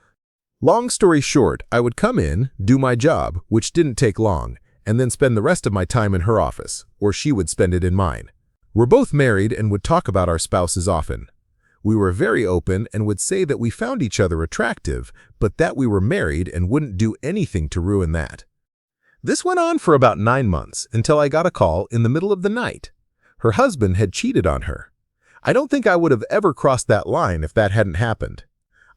Long story short, I would come in, do my job, which didn't take long, and then spend the rest of my time in her office, or she would spend it in mine. We're both married and would talk about our spouses often. We were very open and would say that we found each other attractive, but that we were married and wouldn't do anything to ruin that. This went on for about 9 months until I got a call in the middle of the night. Her husband had cheated on her. I don't think I would have ever crossed that line if that hadn't happened.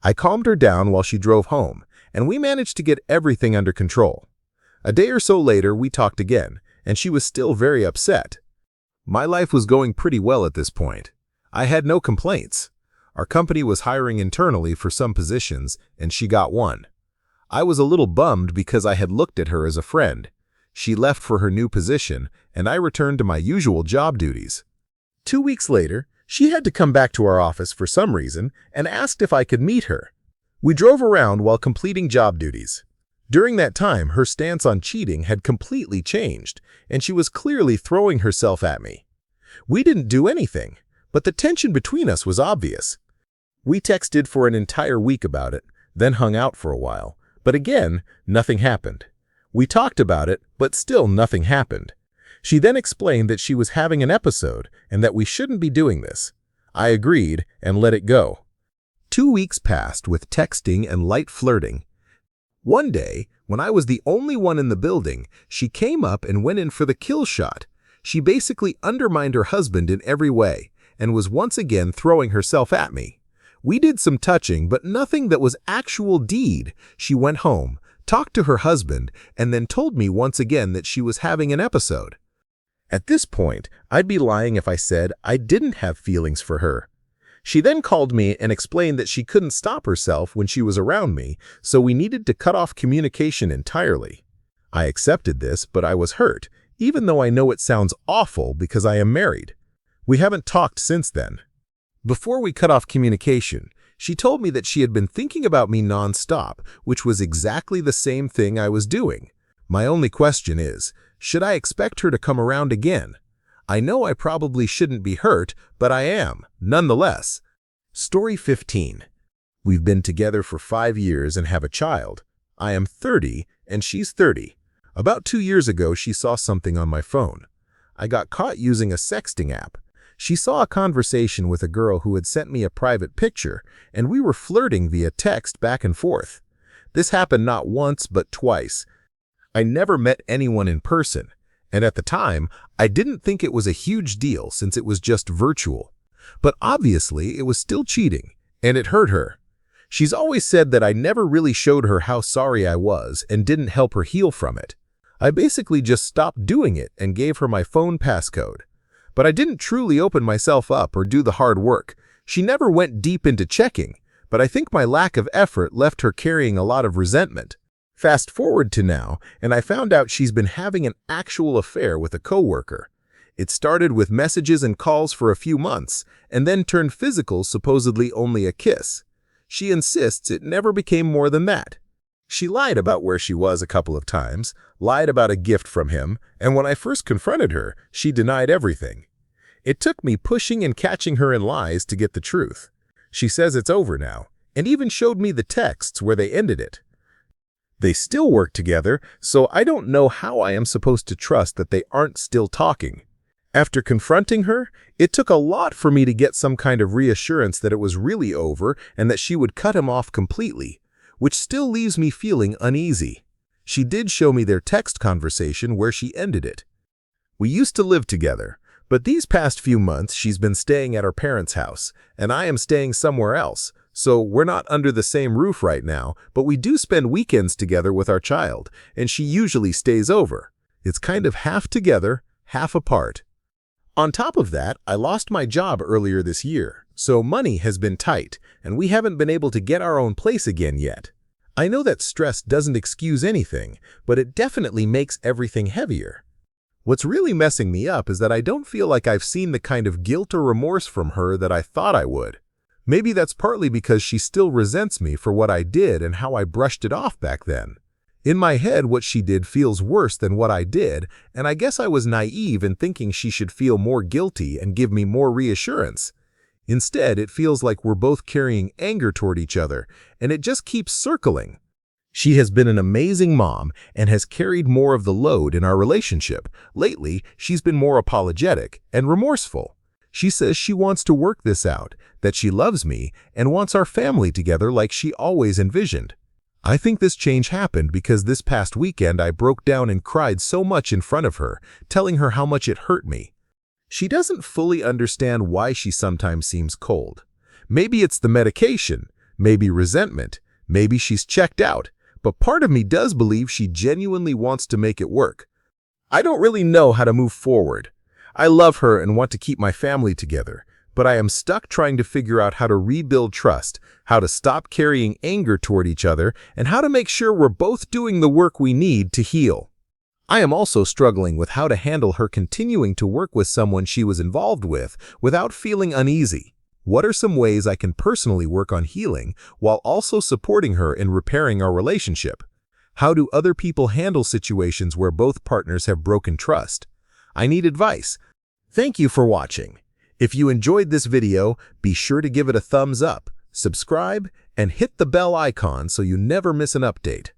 I calmed her down while she drove home, and we managed to get everything under control. A day or so later, we talked again, and she was still very upset. My life was going pretty well at this point. I had no complaints. Our company was hiring internally for some positions, and she got one. I was a little bummed because I had looked at her as a friend. She left for her new position, and I returned to my usual job duties. 2 weeks later, she had to come back to our office for some reason and asked if I could meet her. We drove around while completing job duties. During that time, her stance on cheating had completely changed, and she was clearly throwing herself at me. We didn't do anything, but the tension between us was obvious. We texted for an entire week about it, then hung out for a while, but again, nothing happened. We talked about it, but still nothing happened. She then explained that she was having an episode and that we shouldn't be doing this. I agreed and let it go. 2 weeks passed with texting and light flirting. One day, when I was the only one in the building, she came up and went in for the kill shot. She basically undermined her husband in every way and was once again throwing herself at me. We did some touching, but nothing that was actual deed. She went home, talked to her husband, and then told me once again that she was having an episode. At this point, I'd be lying if I said I didn't have feelings for her. She then called me and explained that she couldn't stop herself when she was around me, so we needed to cut off communication entirely. I accepted this, but I was hurt, even though I know it sounds awful because I am married. We haven't talked since then. Before we cut off communication, she told me that she had been thinking about me non-stop, which was exactly the same thing I was doing. My only question is, should I expect her to come around again? I know I probably shouldn't be hurt, but I am, nonetheless. Story 15. We've been together for 5 years and have a child. I am 30 and she's 30. About 2 years ago, she saw something on my phone. I got caught using a sexting app. She saw a conversation with a girl who had sent me a private picture, and we were flirting via text back and forth. This happened not once, but twice. I never met anyone in person, and at the time, I didn't think it was a huge deal since it was just virtual. But obviously, it was still cheating, and it hurt her. She's always said that I never really showed her how sorry I was and didn't help her heal from it. I basically just stopped doing it and gave her my phone passcode. But I didn't truly open myself up or do the hard work. She never went deep into checking, but I think my lack of effort left her carrying a lot of resentment. Fast forward to now, and I found out she's been having an actual affair with a coworker. It started with messages and calls for a few months, and then turned physical, supposedly only a kiss. She insists it never became more than that. She lied about where she was a couple of times, lied about a gift from him, and when I first confronted her, she denied everything. It took me pushing and catching her in lies to get the truth. She says it's over now, and even showed me the texts where they ended it. They still work together, so I don't know how I am supposed to trust that they aren't still talking. After confronting her, it took a lot for me to get some kind of reassurance that it was really over and that she would cut him off completely, which still leaves me feeling uneasy. She did show me their text conversation where she ended it. We used to live together, but these past few months she's been staying at her parents' house, and I am staying somewhere else, so we're not under the same roof right now, but we do spend weekends together with our child, and she usually stays over. It's kind of half together, half apart. On top of that, I lost my job earlier this year, so money has been tight, and we haven't been able to get our own place again yet. I know that stress doesn't excuse anything, but it definitely makes everything heavier. What's really messing me up is that I don't feel like I've seen the kind of guilt or remorse from her that I thought I would. Maybe that's partly because she still resents me for what I did and how I brushed it off back then. In my head, what she did feels worse than what I did, and I guess I was naive in thinking she should feel more guilty and give me more reassurance. Instead, it feels like we're both carrying anger toward each other, and it just keeps circling. She has been an amazing mom and has carried more of the load in our relationship. Lately, she's been more apologetic and remorseful. She says she wants to work this out, that she loves me and wants our family together like she always envisioned. I think this change happened because this past weekend I broke down and cried so much in front of her, telling her how much it hurt me. She doesn't fully understand why she sometimes seems cold. Maybe it's the medication, maybe resentment, maybe she's checked out, but part of me does believe she genuinely wants to make it work. I don't really know how to move forward. I love her and want to keep my family together, but I am stuck trying to figure out how to rebuild trust, how to stop carrying anger toward each other, and how to make sure we're both doing the work we need to heal. I am also struggling with how to handle her continuing to work with someone she was involved with without feeling uneasy. What are some ways I can personally work on healing while also supporting her in repairing our relationship? How do other people handle situations where both partners have broken trust? I need advice. Thank you for watching. If you enjoyed this video, be sure to give it a thumbs up, subscribe, and hit the bell icon so you never miss an update.